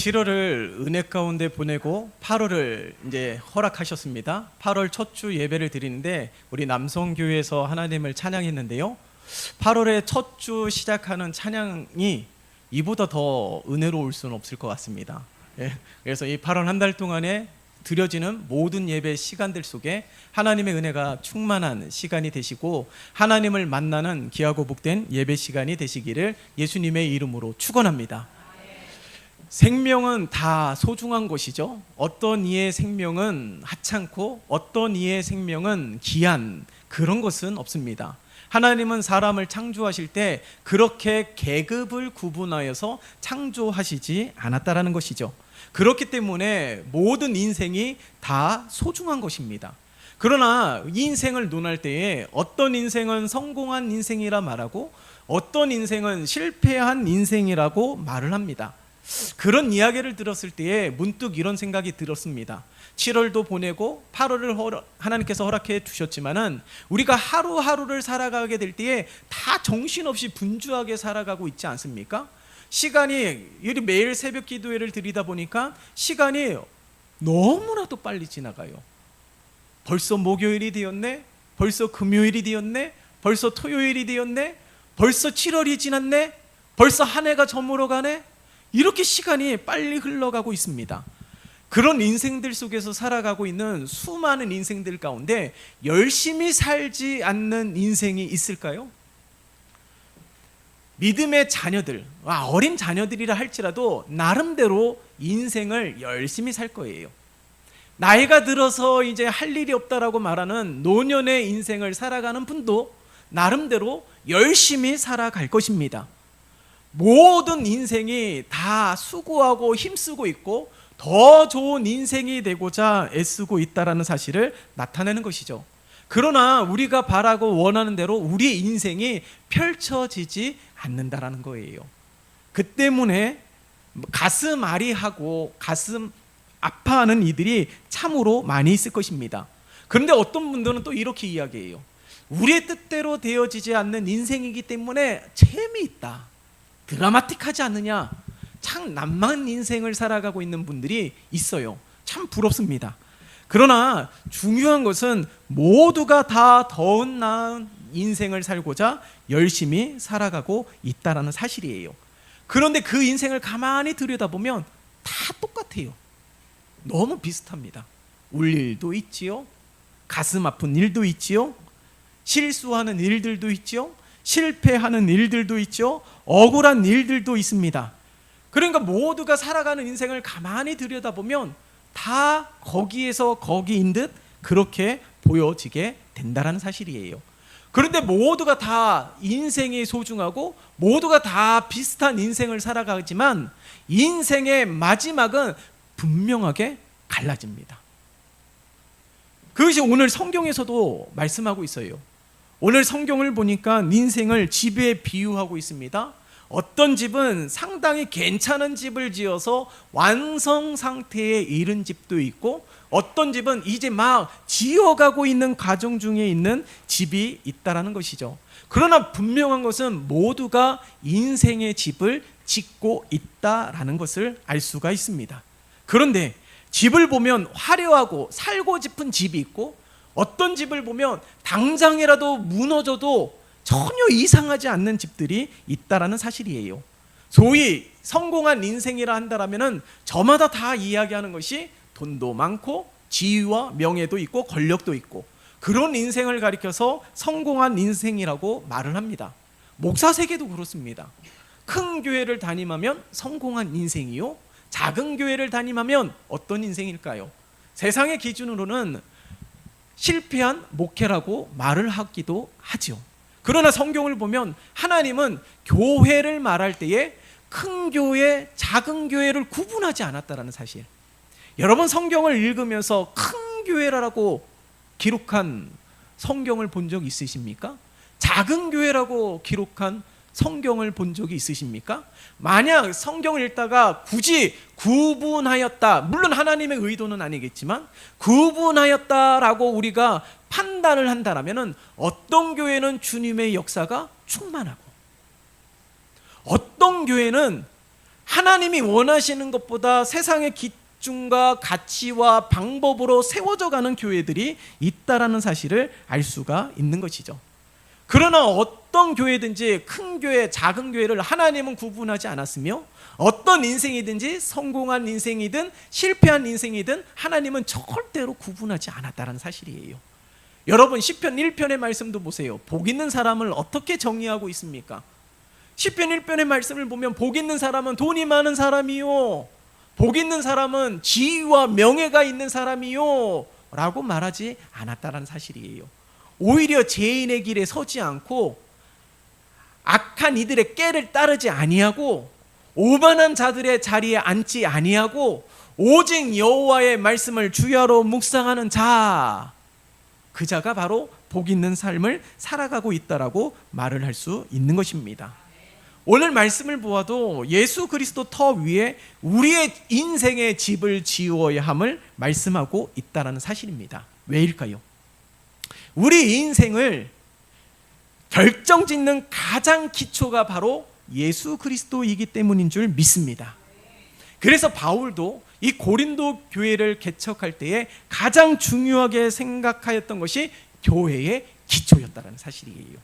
7월을 은혜 가운데 보내고 8월을 이제 허락하셨습니다. 8월 첫 주 예배를 드리는데 우리 남성교회에서 하나님을 찬양했는데요. 8월의 첫 주 시작하는 찬양이 이보다 더 은혜로울 수는 없을 것 같습니다. 그래서 이 8월 한 달 동안에 드려지는 모든 예배 시간들 속에 하나님의 은혜가 충만한 시간이 되시고 하나님을 만나는 귀하고 복된 예배 시간이 되시기를 예수님의 이름으로 축원합니다. 생명은 다 소중한 것이죠. 어떤 이의 생명은 하찮고 어떤 이의 생명은 귀한 그런 것은 없습니다. 하나님은 사람을 창조하실 때 그렇게 계급을 구분하여서 창조하시지 않았다라는 것이죠. 그렇기 때문에 모든 인생이 다 소중한 것입니다. 그러나 이 인생을 논할 때에 어떤 인생은 성공한 인생이라 말하고 어떤 인생은 실패한 인생이라고 말을 합니다. 그런 이야기를 들었을 때에 문득 이런 생각이 들었습니다. 7월도 보내고 8월을 하나님께서 허락해 주셨지만은 우리가 하루하루를 살아가게 될 때에 다 정신없이 분주하게 살아가고 있지 않습니까? 시간이 매일 새벽 기도회를 드리다 보니까 시간이 너무나도 빨리 지나가요. 벌써 목요일이 되었네, 벌써 금요일이 되었네, 벌써 토요일이 되었네, 벌써 7월이 지났네, 벌써 한 해가 저물어 가네. 이렇게 시간이 빨리 흘러가고 있습니다. 그런 인생들 속에서 살아가고 있는 수많은 인생들 가운데 열심히 살지 않는 인생이 있을까요? 믿음의 자녀들, 어린 자녀들이라 할지라도 나름대로 인생을 열심히 살 거예요. 나이가 들어서 이제 할 일이 없다라고 말하는 노년의 인생을 살아가는 분도 나름대로 열심히 살아갈 것입니다. 모든 인생이 다 수고하고 힘쓰고 있고 더 좋은 인생이 되고자 애쓰고 있다는 사실을 나타내는 것이죠. 그러나 우리가 바라고 원하는 대로 우리의 인생이 펼쳐지지 않는다라는 거예요. 그 때문에 가슴 아리하고 가슴 아파하는 이들이 참으로 많이 있을 것입니다. 그런데 어떤 분들은 또 이렇게 이야기해요. 우리의 뜻대로 되어지지 않는 인생이기 때문에 재미있다, 드라마틱하지 않느냐, 참 난망한 인생을 살아가고 있는 분들이 있어요. 참 부럽습니다. 그러나 중요한 것은 모두가 다 더 나은 인생을 살고자 열심히 살아가고 있다는 사실이에요. 그런데 그 인생을 가만히 들여다보면 다 똑같아요. 너무 비슷합니다. 울 일도 있지요, 가슴 아픈 일도 있지요, 실수하는 일들도 있지요, 실패하는 일들도 있죠, 억울한 일들도 있습니다. 그러니까 모두가 살아가는 인생을 가만히 들여다보면 다 거기에서 거기인 듯 그렇게 보여지게 된다는 사실이에요. 그런데 모두가 다 인생이 소중하고 모두가 다 비슷한 인생을 살아가지만 인생의 마지막은 분명하게 갈라집니다. 그것이 오늘 성경에서도 말씀하고 있어요. 오늘 성경을 보니까 인생을 집에 비유하고 있습니다. 어떤 집은 상당히 괜찮은 집을 지어서 완성 상태에 이른 집도 있고 어떤 집은 이제 막 지어가고 있는 과정 중에 있는 집이 있다라는 것이죠. 그러나 분명한 것은 모두가 인생의 집을 짓고 있다라는 것을 알 수가 있습니다. 그런데 집을 보면 화려하고 살고 싶은 집이 있고 어떤 집을 보면 당장이라도 무너져도 전혀 이상하지 않는 집들이 있다라는 사실이에요. 소위 성공한 인생이라 한다라면은 저마다 다 이야기하는 것이 돈도 많고 지위와 명예도 있고 권력도 있고 그런 인생을 가리켜서 성공한 인생이라고 말을 합니다. 목사 세계도 그렇습니다. 큰 교회를 담임하면 성공한 인생이요, 작은 교회를 담임하면 어떤 인생일까요? 세상의 기준으로는 실패한 목회라고 말을 하기도 하죠. 그러나 성경을 보면 하나님은 교회를 말할 때에 큰 교회, 작은 교회를 구분하지 않았다는 사실. 여러분 성경을 읽으면서 큰 교회라고 기록한 성경을 본 적 있으십니까? 작은 교회라고 기록한 성경을 본 적이 있으십니까? 만약 성경을 읽다가 굳이 구분하였다, 물론 하나님의 의도는 아니겠지만 구분하였다라고 우리가 판단을 한다라면 어떤 교회는 주님의 역사가 충만하고 어떤 교회는 하나님이 원하시는 것보다 세상의 기준과 가치와 방법으로 세워져 가는 교회들이 있다라는 사실을 알 수가 있는 것이죠. 그러나 어떤 교회든지 큰 교회, 작은 교회를 하나님은 구분하지 않았으며 어떤 인생이든지 성공한 인생이든 실패한 인생이든 하나님은 절대로 구분하지 않았다는 사실이에요. 여러분 시편 1편의 말씀도 보세요. 복 있는 사람을 어떻게 정의하고 있습니까? 시편 1편의 말씀을 보면 복 있는 사람은 돈이 많은 사람이요, 복 있는 사람은 지위와 명예가 있는 사람이요 라고 말하지 않았다는 사실이에요. 오히려 죄인의 길에 서지 않고 악한 이들의 꾀를 따르지 아니하고 오만한 자들의 자리에 앉지 아니하고 오직 여호와의 말씀을 주야로 묵상하는 자, 그 자가 바로 복 있는 삶을 살아가고 있다라고 말을 할 수 있는 것입니다. 오늘 말씀을 보아도 예수 그리스도 터 위에 우리의 인생의 집을 지어야 함을 말씀하고 있다는 사실입니다. 왜일까요? 우리 인생을 결정짓는 가장 기초가 바로 예수 그리스도이기 때문인 줄 믿습니다. 그래서 바울도 이 고린도 교회를 개척할 때에 가장 중요하게 생각하였던 것이 교회의 기초였다는 사실이에요.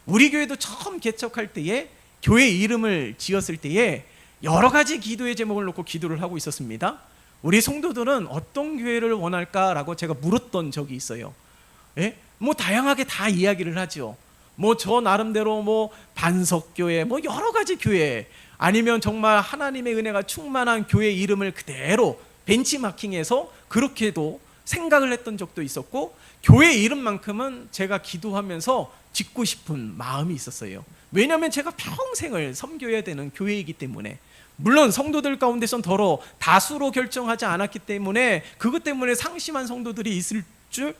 우리 교회도 처음 개척할 때에 교회 이름을 지었을 때에 여러 가지 기도의 제목을 놓고 기도를 하고 있었습니다. 우리 성도들은 어떤 교회를 원할까라고 제가 물었던 적이 있어요. 예? 뭐 다양하게 다 이야기를 하죠. 뭐 저 나름대로 뭐 반석교회, 뭐 여러 가지 교회, 아니면 정말 하나님의 은혜가 충만한 교회 이름을 그대로 벤치마킹해서 그렇게도 생각을 했던 적도 있었고, 교회 이름만큼은 제가 기도하면서 짓고 싶은 마음이 있었어요. 왜냐하면 제가 평생을 섬겨야 되는 교회이기 때문에. 물론 성도들 가운데선 더러 다수로 결정하지 않았기 때문에 그것 때문에 상심한 성도들이 있을 줄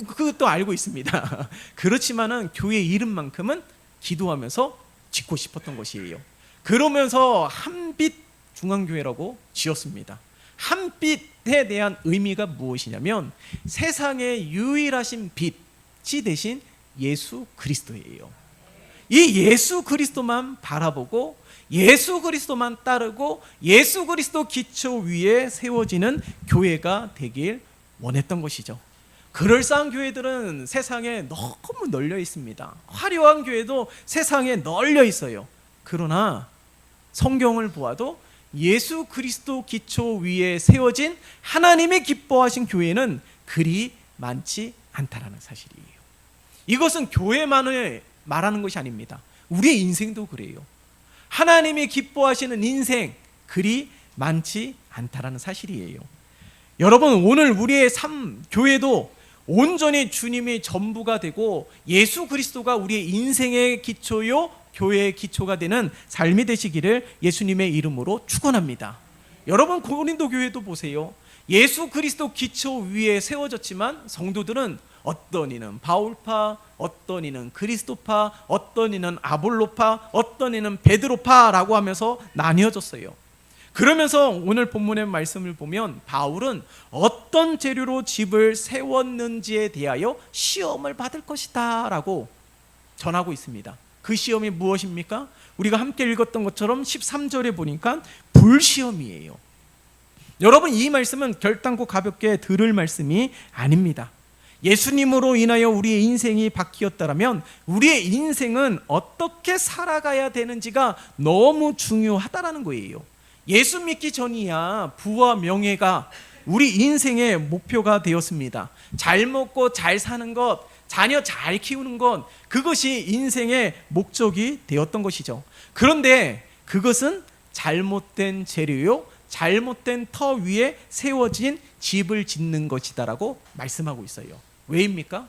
그것도 알고 있습니다. 그렇지만은 교회 이름만큼은 기도하면서 짓고 싶었던 것이에요. 그러면서 한빛 중앙교회라고 지었습니다. 한빛에 대한 의미가 무엇이냐면 세상의 유일하신 빛이 되신 예수 그리스도예요. 이 예수 그리스도만 바라보고 예수 그리스도만 따르고 예수 그리스도 기초 위에 세워지는 교회가 되길 원했던 것이죠. 그럴싸한 교회들은 세상에 너무 널려 있습니다. 화려한 교회도 세상에 널려 있어요. 그러나 성경을 보아도 예수 그리스도 기초 위에 세워진 하나님이 기뻐하신 교회는 그리 많지 않다라는 사실이에요. 이것은 교회만을 말하는 것이 아닙니다. 우리의 인생도 그래요. 하나님이 기뻐하시는 인생 그리 많지 않다라는 사실이에요. 여러분, 오늘 우리의 삶, 교회도 온전히 주님이 전부가 되고 예수 그리스도가 우리의 인생의 기초요 교회의 기초가 되는 삶이 되시기를 예수님의 이름으로 축원합니다. 여러분, 고린도 교회도 보세요. 예수 그리스도 기초 위에 세워졌지만 성도들은 어떤 이는 바울파, 어떤 이는 그리스도파, 어떤 이는 아볼로파, 어떤 이는 베드로파라고 하면서 나뉘어졌어요. 그러면서 오늘 본문의 말씀을 보면 바울은 어떤 재료로 집을 세웠는지에 대하여 시험을 받을 것이다 라고 전하고 있습니다. 그 시험이 무엇입니까? 우리가 함께 읽었던 것처럼 13절에 보니까 불시험이에요. 여러분, 이 말씀은 결단코 가볍게 들을 말씀이 아닙니다. 예수님으로 인하여 우리의 인생이 바뀌었다면 우리의 인생은 어떻게 살아가야 되는지가 너무 중요하다라는 거예요. 예수 믿기 전이야 부와 명예가 우리 인생의 목표가 되었습니다. 잘 먹고 잘 사는 것, 자녀 잘 키우는 것, 그것이 인생의 목적이 되었던 것이죠. 그런데 그것은 잘못된 재료요, 잘못된 터 위에 세워진 집을 짓는 것이다라고 말씀하고 있어요. 왜입니까?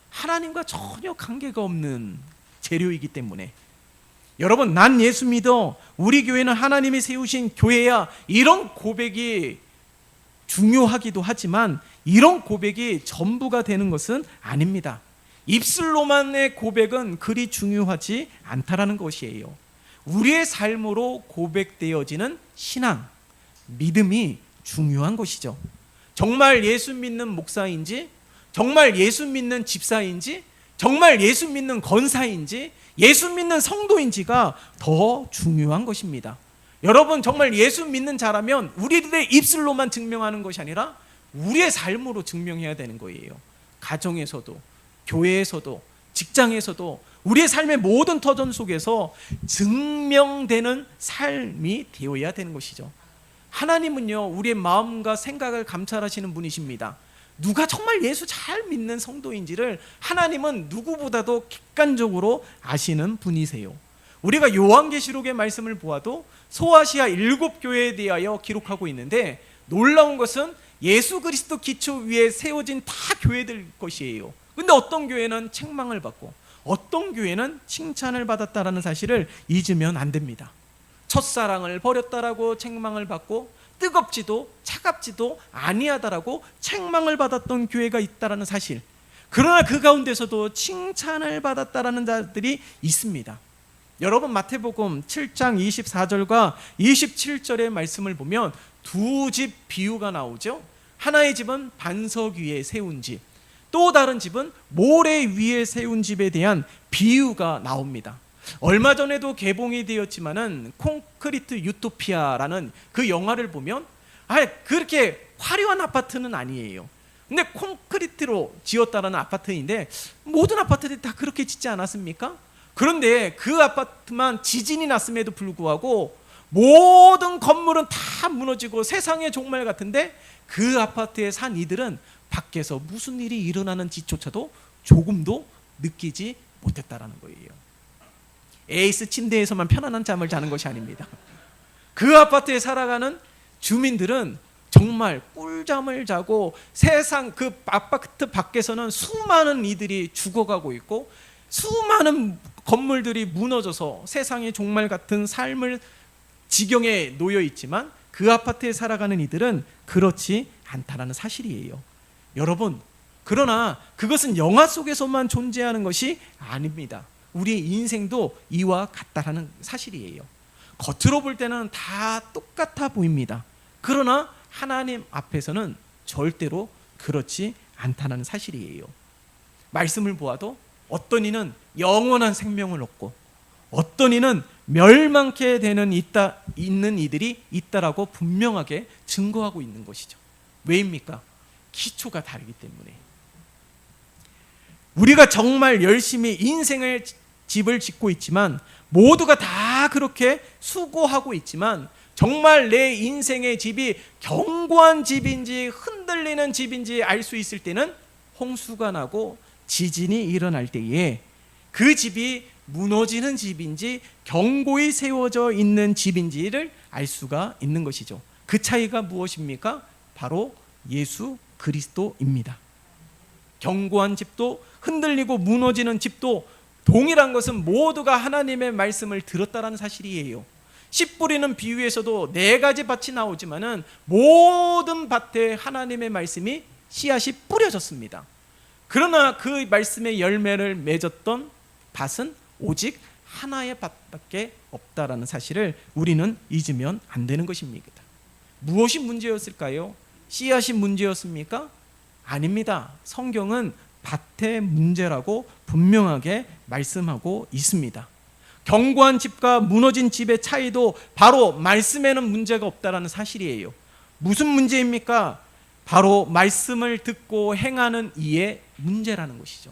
하나님과 전혀 관계가 없는 재료이기 때문에. 여러분, 난 예수 믿어, 우리 교회는 하나님이 세우신 교회야, 이런 고백이 중요하기도 하지만 이런 고백이 전부가 되는 것은 아닙니다. 입술로만의 고백은 그리 중요하지 않다라는 것이에요. 우리의 삶으로 고백되어지는 신앙, 믿음이 중요한 것이죠. 정말 예수 믿는 목사인지, 정말 예수 믿는 집사인지, 정말 예수 믿는 권사인지, 예수 믿는 성도인지가 더 중요한 것입니다. 여러분, 정말 예수 믿는 자라면 우리들의 입술로만 증명하는 것이 아니라 우리의 삶으로 증명해야 되는 거예요. 가정에서도, 교회에서도, 직장에서도, 우리의 삶의 모든 터전 속에서 증명되는 삶이 되어야 되는 것이죠. 하나님은요, 우리의 마음과 생각을 감찰하시는 분이십니다. 누가 정말 예수 잘 믿는 성도인지를 하나님은 누구보다도 객관적으로 아시는 분이세요. 우리가 요한계시록의 말씀을 보아도 소아시아 7교회에 대하여 기록하고 있는데, 놀라운 것은 예수 그리스도 기초 위에 세워진 다 교회들 것이에요. 근데 어떤 교회는 책망을 받고 어떤 교회는 칭찬을 받았다라는 사실을 잊으면 안 됩니다. 첫사랑을 버렸다라고 책망을 받고 뜨겁지도 차갑지도 아니하다라고 책망을 받았던 교회가 있다라는 사실, 그러나 그 가운데서도 칭찬을 받았다라는 자들이 있습니다. 여러분, 마태복음 7장 24절과 27절의 말씀을 보면 두 집 비유가 나오죠. 하나의 집은 반석 위에 세운 집, 또 다른 집은 모래 위에 세운 집에 대한 비유가 나옵니다. 얼마 전에도 개봉이 되었지만은 콘크리트 유토피아라는 그 영화를 보면 그렇게 화려한 아파트는 아니에요. 근데 콘크리트로 지었다라는 아파트인데, 모든 아파트들이 다 그렇게 짓지 않았습니까? 그런데 그 아파트만 지진이 났음에도 불구하고 모든 건물은 다 무너지고 세상의 종말 같은데, 그 아파트에 산 이들은 밖에서 무슨 일이 일어나는지조차도 조금도 느끼지 못했다라는 거예요. 에이스 침대에서만 편안한 잠을 자는 것이 아닙니다. 그 아파트에 살아가는 주민들은 정말 꿀잠을 자고, 세상 그 아파트 밖에서는 수많은 이들이 죽어가고 있고 수많은 건물들이 무너져서 세상의 종말 같은 삶을 지경에 놓여 있지만, 그 아파트에 살아가는 이들은 그렇지 않다라는 사실이에요. 여러분, 그러나 그것은 영화 속에서만 존재하는 것이 아닙니다. 우리의 인생도 이와 같다라는 사실이에요. 겉으로 볼 때는 다 똑같아 보입니다. 그러나 하나님 앞에서는 절대로 그렇지 않다는 사실이에요. 말씀을 보아도 어떤 이는 영원한 생명을 얻고 어떤 이는 멸망케 되는 있는 이들이 있다라고 분명하게 증거하고 있는 것이죠. 왜입니까? 기초가 다르기 때문에. 우리가 정말 열심히 인생의 집을 짓고 있지만, 모두가 다 그렇게 수고하고 있지만, 정말 내 인생의 집이 견고한 집인지 흔들리는 집인지 알 수 있을 때는 홍수가 나고 지진이 일어날 때에 그 집이 무너지는 집인지 견고히 세워져 있는 집인지를 알 수가 있는 것이죠. 그 차이가 무엇입니까? 바로 예수 그리스도입니다. 견고한 집도 흔들리고 무너지는 집도 동일한 것은 모두가 하나님의 말씀을 들었다라는 사실이에요. 씨 뿌리는 비유에서도 4가지 밭이 나오지만은 모든 밭에 하나님의 말씀이 씨앗이 뿌려졌습니다. 그러나 그 말씀의 열매를 맺었던 밭은 오직 하나의 밭밖에 없다라는 사실을 우리는 잊으면 안 되는 것입니다. 무엇이 문제였을까요? 씨앗이 문제였습니까? 아닙니다. 성경은 밭의 문제라고 분명하게 말씀하고 있습니다. 견고한 집과 무너진 집의 차이도 바로 말씀에는 문제가 없다라는 사실이에요. 무슨 문제입니까? 바로 말씀을 듣고 행하는 이의 문제라는 것이죠.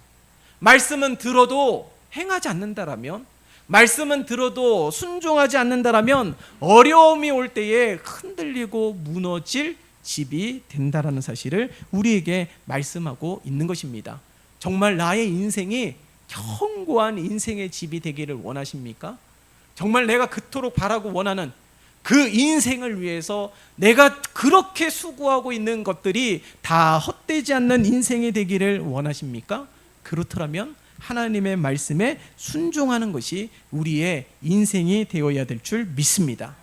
말씀은 들어도 행하지 않는다라면, 말씀은 들어도 순종하지 않는다라면 어려움이 올 때에 흔들리고 무너질 집이 된다라는 사실을 우리에게 말씀하고 있는 것입니다. 정말 나의 인생이 견고한 인생의 집이 되기를 원하십니까? 정말 내가 그토록 바라고 원하는 그 인생을 위해서 내가 그렇게 수고하고 있는 것들이 다 헛되지 않는 인생이 되기를 원하십니까? 그렇더라면 하나님의 말씀에 순종하는 것이 우리의 인생이 되어야 될 줄 믿습니다.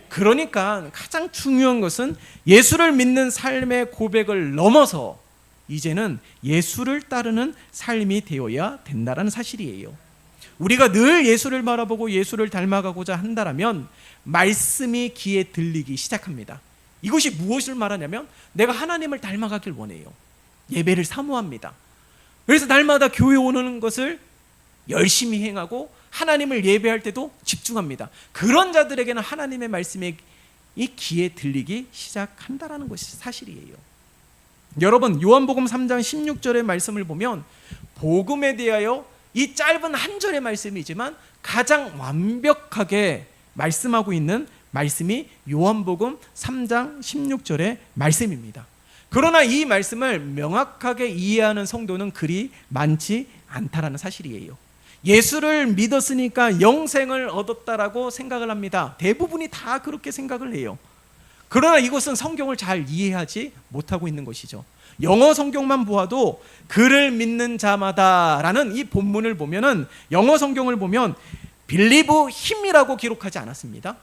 그러니까 가장 중요한 것은 예수를 믿는 삶의 고백을 넘어서 이제는 예수를 따르는 삶이 되어야 된다는 사실이에요. 우리가 늘 예수를 바라보고 예수를 닮아가고자 한다면 말씀이 귀에 들리기 시작합니다. 이것이 무엇을 말하냐면, 내가 하나님을 닮아가길 원해요. 예배를 사모합니다. 그래서 날마다 교회 오는 것을 열심히 행하고 하나님을 예배할 때도 집중합니다. 그런 자들에게는 하나님의 말씀이 귀에 들리기 시작한다라는 것이 사실이에요. 여러분, 요한복음 3장 16절의 말씀을 보면 복음에 대하여 이 짧은 한 절의 말씀이지만 가장 완벽하게 말씀하고 있는 말씀이 요한복음 3장 16절의 말씀입니다. 그러나 이 말씀을 명확하게 이해하는 성도는 그리 많지 않다라는 사실이에요. 예수를 믿었으니까 영생을 얻었다라고 생각을 합니다. 대부분이 다 그렇게 생각을 해요. 그러나 이것은 성경을 잘 이해하지 못하고 있는 것이죠. 영어 성경만 보아도 그를 믿는 자마다라는 이 본문을 보면은 영어 성경을 보면 believe him이라고 기록하지 않았습니다.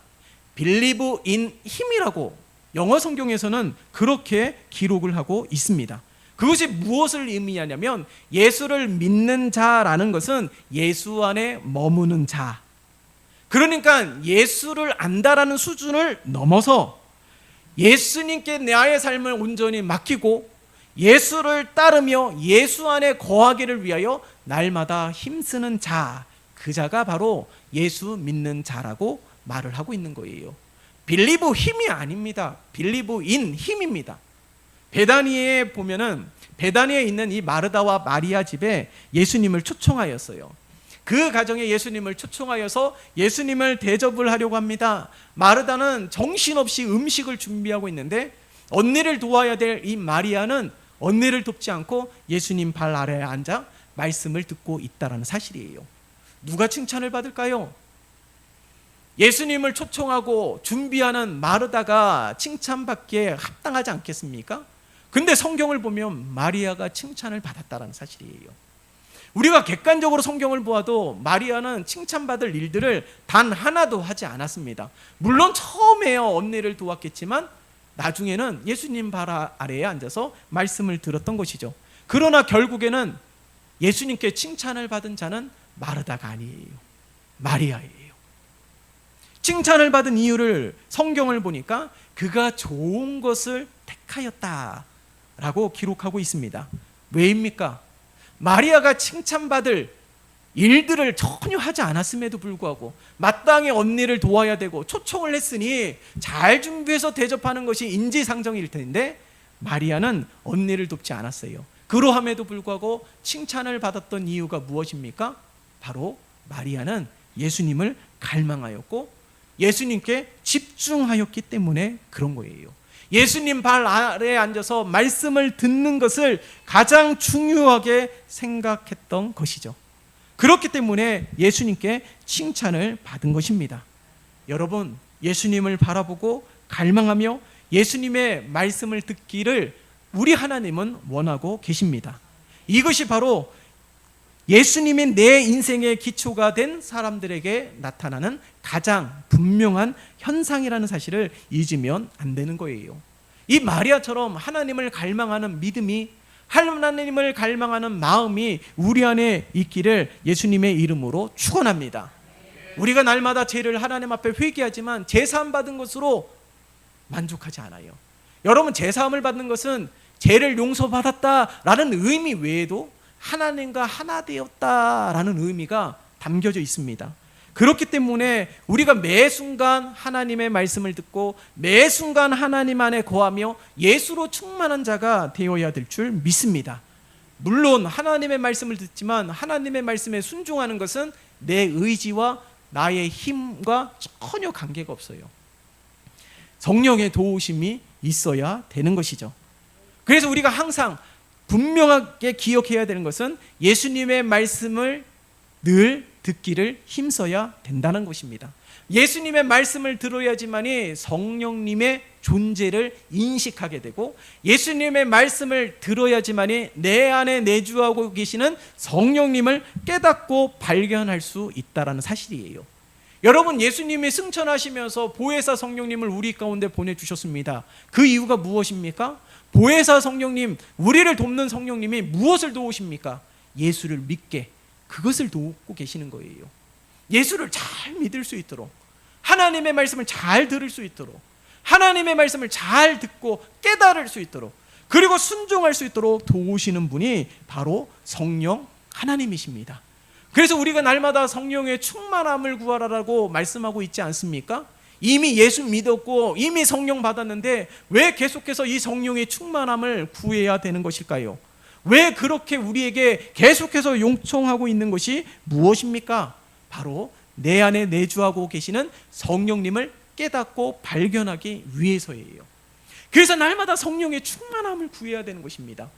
believe in him이라고 영어 성경에서는 그렇게 기록을 하고 있습니다. 그것이 무엇을 의미하냐면 예수를 믿는 자라는 것은 예수 안에 머무는 자. 그러니까 예수를 안다라는 수준을 넘어서 예수님께 나의 삶을 온전히 맡기고 예수를 따르며 예수 안에 거하기를 위하여 날마다 힘쓰는 자, 그 자가 바로 예수 믿는 자라고 말을 하고 있는 거예요. believe him이 아닙니다. believe in him입니다. 베다니에 보면은 베다니에 있는 이 마르다와 마리아 집에 예수님을 초청하였어요. 그 가정에 예수님을 초청하여서 예수님을 대접을 하려고 합니다. 마르다는 정신없이 음식을 준비하고 있는데 언니를 도와야 될 이 마리아는 언니를 돕지 않고 예수님 발 아래에 앉아 말씀을 듣고 있다라는 사실이에요. 누가 칭찬을 받을까요? 예수님을 초청하고 준비하는 마르다가 칭찬받기에 합당하지 않겠습니까? 근데 성경을 보면 마리아가 칭찬을 받았다는 사실이에요. 우리가 객관적으로 성경을 보아도 마리아는 칭찬받을 일들을 단 하나도 하지 않았습니다. 물론 처음에야 언니를 도왔겠지만 나중에는 예수님 발 아래에 앉아서 말씀을 들었던 것이죠. 그러나 결국에는 예수님께 칭찬을 받은 자는 마르다가 아니에요. 마리아예요. 칭찬을 받은 이유를 성경을 보니까 그가 좋은 것을 택하였다라고 기록하고 있습니다. 왜입니까? 마리아가 칭찬받을 일들을 전혀 하지 않았음에도 불구하고 마땅히 언니를 도와야 되고 초청을 했으니 잘 준비해서 대접하는 것이 인지상정일 텐데 마리아는 언니를 돕지 않았어요. 그러함에도 불구하고 칭찬을 받았던 이유가 무엇입니까? 바로 마리아는 예수님을 갈망하였고 예수님께 집중하였기 때문에 그런 거예요. 예수님 발 아래에 앉아서 말씀을 듣는 것을 가장 중요하게 생각했던 것이죠. 그렇기 때문에 예수님께 칭찬을 받은 것입니다. 여러분, 예수님을 바라보고 갈망하며 예수님의 말씀을 듣기를 우리 하나님은 원하고 계십니다. 이것이 바로 예수님이 내 인생의 기초가 된 사람들에게 나타나는 가장 분명한 현상이라는 사실을 잊으면 안 되는 거예요. 이 마리아처럼 하나님을 갈망하는 믿음이, 하나님을 갈망하는 마음이 우리 안에 있기를 예수님의 이름으로 축원합니다. 우리가 날마다 죄를 하나님 앞에 회개하지만 제사함 받은 것으로 만족하지 않아요. 여러분, 제사함을 받는 것은 죄를 용서받았다라는 의미 외에도 하나님과 하나 되었다라는 의미가 담겨져 있습니다. 그렇기 때문에 우리가 매 순간 하나님의 말씀을 듣고 매 순간 하나님 안에 거하며 예수로 충만한 자가 되어야 될 줄 믿습니다. 물론 하나님의 말씀을 듣지만 하나님의 말씀에 순종하는 것은 내 의지와 나의 힘과 전혀 관계가 없어요. 성령의 도우심이 있어야 되는 것이죠. 그래서 우리가 항상 분명하게 기억해야 되는 것은 예수님의 말씀을 늘 듣기를 힘써야 된다는 것입니다. 예수님의 말씀을 들어야지만이 성령님의 존재를 인식하게 되고 예수님의 말씀을 들어야지만이 내 안에 내주하고 계시는 성령님을 깨닫고 발견할 수 있다는 사실이에요. 여러분, 예수님이 승천하시면서 보혜사 성령님을 우리 가운데 보내주셨습니다. 그 이유가 무엇입니까? 보혜사 성령님, 우리를 돕는 성령님이 무엇을 도우십니까? 예수를 믿게, 그것을 돕고 계시는 거예요. 예수를 잘 믿을 수 있도록, 하나님의 말씀을 잘 들을 수 있도록, 하나님의 말씀을 잘 듣고 깨달을 수 있도록, 그리고 순종할 수 있도록 도우시는 분이 바로 성령 하나님이십니다. 그래서 우리가 날마다 성령의 충만함을 구하라고 말씀하고 있지 않습니까? 이미 예수 믿었고 이미 성령 받았는데 왜 계속해서 이 성령의 충만함을 구해야 되는 것일까요? 왜 그렇게 우리에게 계속해서 요청하고 있는 것이 무엇입니까? 바로 내 안에 내주하고 계시는 성령님을 깨닫고 발견하기 위해서예요. 그래서 날마다 성령의 충만함을 구해야 되는 것입니다.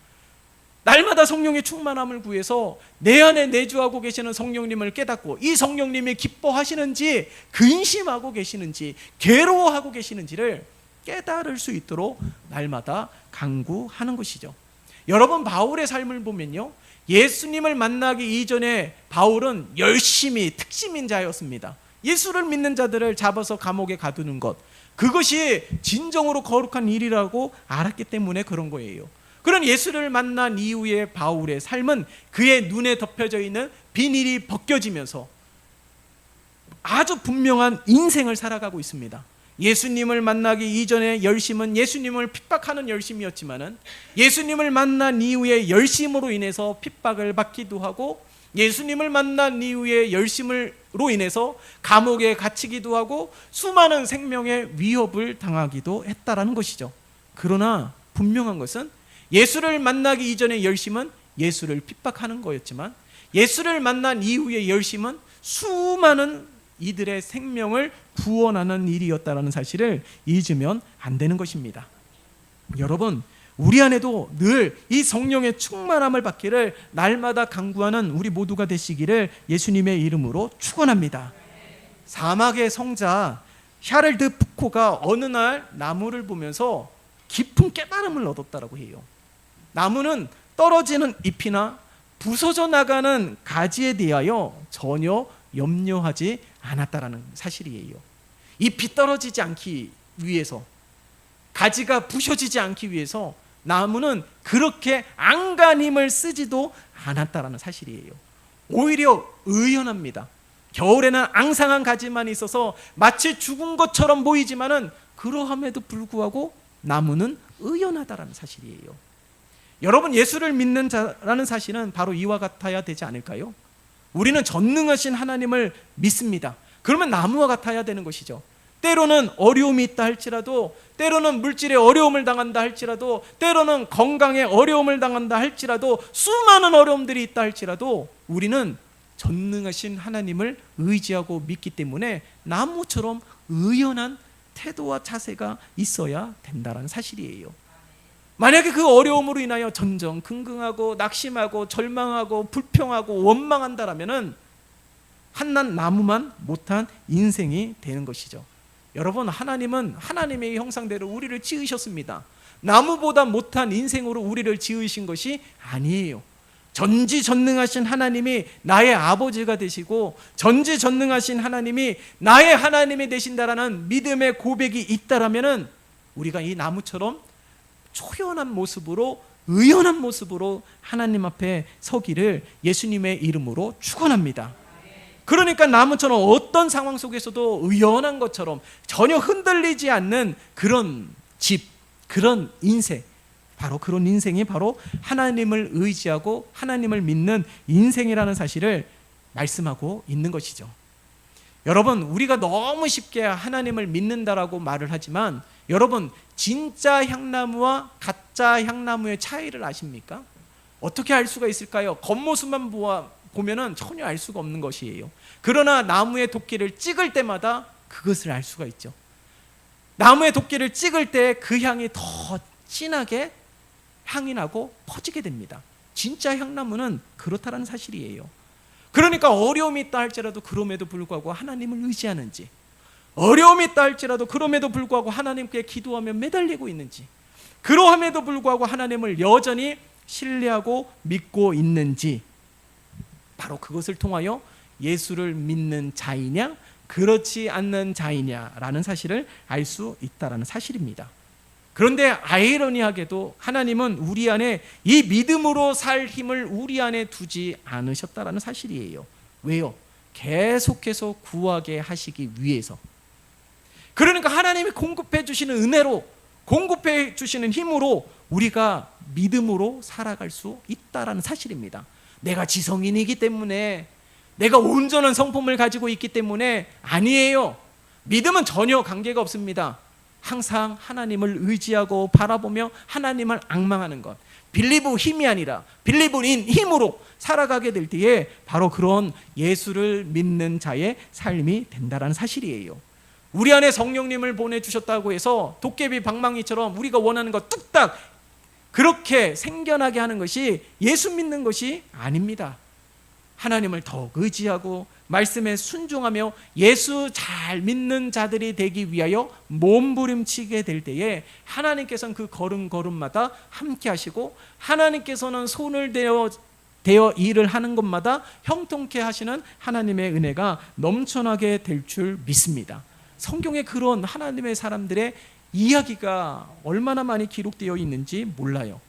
날마다 성령의 충만함을 구해서 내 안에 내주하고 계시는 성령님을 깨닫고 이 성령님이 기뻐하시는지 근심하고 계시는지 괴로워하고 계시는지를 깨달을 수 있도록 날마다 간구하는 것이죠. 여러분, 바울의 삶을 보면요, 예수님을 만나기 이전에 바울은 열심히 특심인자였습니다. 예수를 믿는 자들을 잡아서 감옥에 가두는 것, 그것이 진정으로 거룩한 일이라고 알았기 때문에 그런 거예요. 그런 예수를 만난 이후에 바울의 삶은 그의 눈에 덮여져 있는 비닐이 벗겨지면서 아주 분명한 인생을 살아가고 있습니다. 예수님을 만나기 이전의 열심은 예수님을 핍박하는 열심이었지만은 예수님을 만난 이후의 열심으로 인해서 핍박을 받기도 하고 예수님을 만난 이후의 열심으로 인해서 감옥에 갇히기도 하고 수많은 생명의 위협을 당하기도 했다라는 것이죠. 그러나 분명한 것은 예수를 만나기 이전의 열심은 예수를 핍박하는 거였지만 예수를 만난 이후의 열심은 수많은 이들의 생명을 구원하는 일이었다는 사실을 잊으면 안 되는 것입니다. 여러분, 우리 안에도 늘 이 성령의 충만함을 받기를 날마다 간구하는 우리 모두가 되시기를 예수님의 이름으로 축원합니다. 사막의 성자 샤를드 푸코가 어느 날 나무를 보면서 깊은 깨달음을 얻었다고 해요. 나무는 떨어지는 잎이나 부서져 나가는 가지에 대하여 전혀 염려하지 않았다라는 사실이에요. 잎이 떨어지지 않기 위해서, 가지가 부셔지지 않기 위해서 나무는 그렇게 안간힘을 쓰지도 않았다라는 사실이에요. 오히려 의연합니다. 겨울에는 앙상한 가지만 있어서 마치 죽은 것처럼 보이지만은 그러함에도 불구하고 나무는 의연하다라는 사실이에요. 여러분, 예수를 믿는 자라는 사실은 바로 이와 같아야 되지 않을까요? 우리는 전능하신 하나님을 믿습니다. 그러면 나무와 같아야 되는 것이죠. 때로는 어려움이 있다 할지라도, 때로는 물질에 어려움을 당한다 할지라도, 때로는 건강에 어려움을 당한다 할지라도, 수많은 어려움들이 있다 할지라도 우리는 전능하신 하나님을 의지하고 믿기 때문에 나무처럼 의연한 태도와 자세가 있어야 된다는 사실이에요. 만약에 그 어려움으로 인하여 전전긍긍하고 낙심하고 절망하고 불평하고 원망한다라면은 한낱 나무만 못한 인생이 되는 것이죠. 여러분, 하나님은 하나님의 형상대로 우리를 지으셨습니다. 나무보다 못한 인생으로 우리를 지으신 것이 아니에요. 전지전능하신 하나님이 나의 아버지가 되시고 전지전능하신 하나님이 나의 하나님이 되신다라는 믿음의 고백이 있다라면은 우리가 이 나무처럼 초연한 모습으로, 의연한 모습으로 하나님 앞에 서기를 예수님의 이름으로 축원합니다. 그러니까 나무처럼 어떤 상황 속에서도 의연한 것처럼 전혀 흔들리지 않는 그런 집, 그런 인생, 바로 그런 인생이 바로 하나님을 의지하고 하나님을 믿는 인생이라는 사실을 말씀하고 있는 것이죠. 여러분, 우리가 너무 쉽게 하나님을 믿는다라고 말을 하지만 여러분, 진짜 향나무와 가짜 향나무의 차이를 아십니까? 어떻게 알 수가 있을까요? 겉모습만 보면은 전혀 알 수가 없는 것이에요. 그러나 나무의 도끼를 찍을 때마다 그것을 알 수가 있죠. 나무의 도끼를 찍을 때 그 향이 더 진하게 향이 나고 퍼지게 됩니다. 진짜 향나무는 그렇다는 사실이에요. 그러니까 어려움이 있다 할지라도 그럼에도 불구하고 하나님을 의지하는지, 어려움이 있다 할지라도 그럼에도 불구하고 하나님께 기도하며 매달리고 있는지, 그러함에도 불구하고 하나님을 여전히 신뢰하고 믿고 있는지, 바로 그것을 통하여 예수를 믿는 자이냐 그렇지 않는 자이냐라는 사실을 알 수 있다는 사실입니다. 그런데 아이러니하게도 하나님은 우리 안에 이 믿음으로 살 힘을 우리 안에 두지 않으셨다라는 사실이에요. 왜요? 계속해서 구하게 하시기 위해서. 그러니까 하나님이 공급해 주시는 은혜로, 공급해 주시는 힘으로 우리가 믿음으로 살아갈 수 있다라는 사실입니다. 내가 지성인이기 때문에, 내가 온전한 성품을 가지고 있기 때문에 아니에요. 믿음은 전혀 관계가 없습니다. 항상 하나님을 의지하고 바라보며 하나님을 앙망하는 것, 빌리브 힘이 아니라 빌리브 인 힘으로 살아가게 될 때에 바로 그런 예수를 믿는 자의 삶이 된다는 사실이에요. 우리 안에 성령님을 보내주셨다고 해서 도깨비 방망이처럼 우리가 원하는 것 뚝딱 그렇게 생겨나게 하는 것이 예수 믿는 것이 아닙니다. 하나님을 더욱 의지하고 말씀에 순종하며 예수 잘 믿는 자들이 되기 위하여 몸부림치게 될 때에 하나님께서는 그 걸음걸음마다 함께 하시고 하나님께서는 손을 대어 일을 하는 것마다 형통케 하시는 하나님의 은혜가 넘쳐나게 될 줄 믿습니다. 성경에 그런 하나님의 사람들의 이야기가 얼마나 많이 기록되어 있는지 몰라요.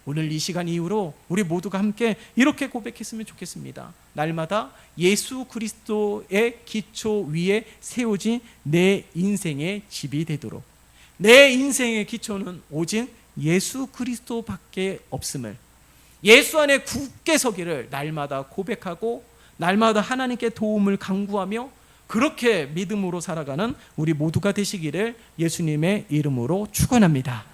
오늘 이 시간 이후로 우리 모두가 함께 이렇게 고백했으면 좋겠습니다. 날마다 예수 그리스도의 기초 위에 세워진 내 인생의 집이 되도록, 내 인생의 기초는 오직 예수 그리스도밖에 없음을, 예수 안에 굳게 서기를 날마다 고백하고 날마다 하나님께 도움을 간구하며 그렇게 믿음으로 살아가는 우리 모두가 되시기를 예수님의 이름으로 축원합니다.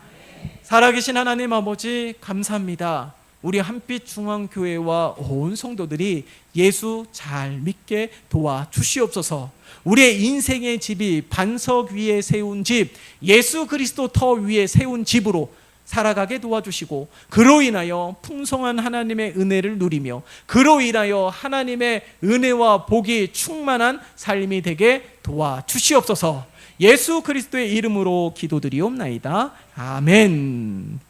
살아계신 하나님 아버지 감사합니다. 우리 한빛 중앙교회와 온 성도들이 예수 잘 믿게 도와주시옵소서. 우리의 인생의 집이 반석 위에 세운 집, 예수 그리스도 터 위에 세운 집으로 살아가게 도와주시고 그로 인하여 풍성한 하나님의 은혜를 누리며 그로 인하여 하나님의 은혜와 복이 충만한 삶이 되게 도와주시옵소서. 예수 그리스도의 이름으로 기도드리옵나이다. 아멘.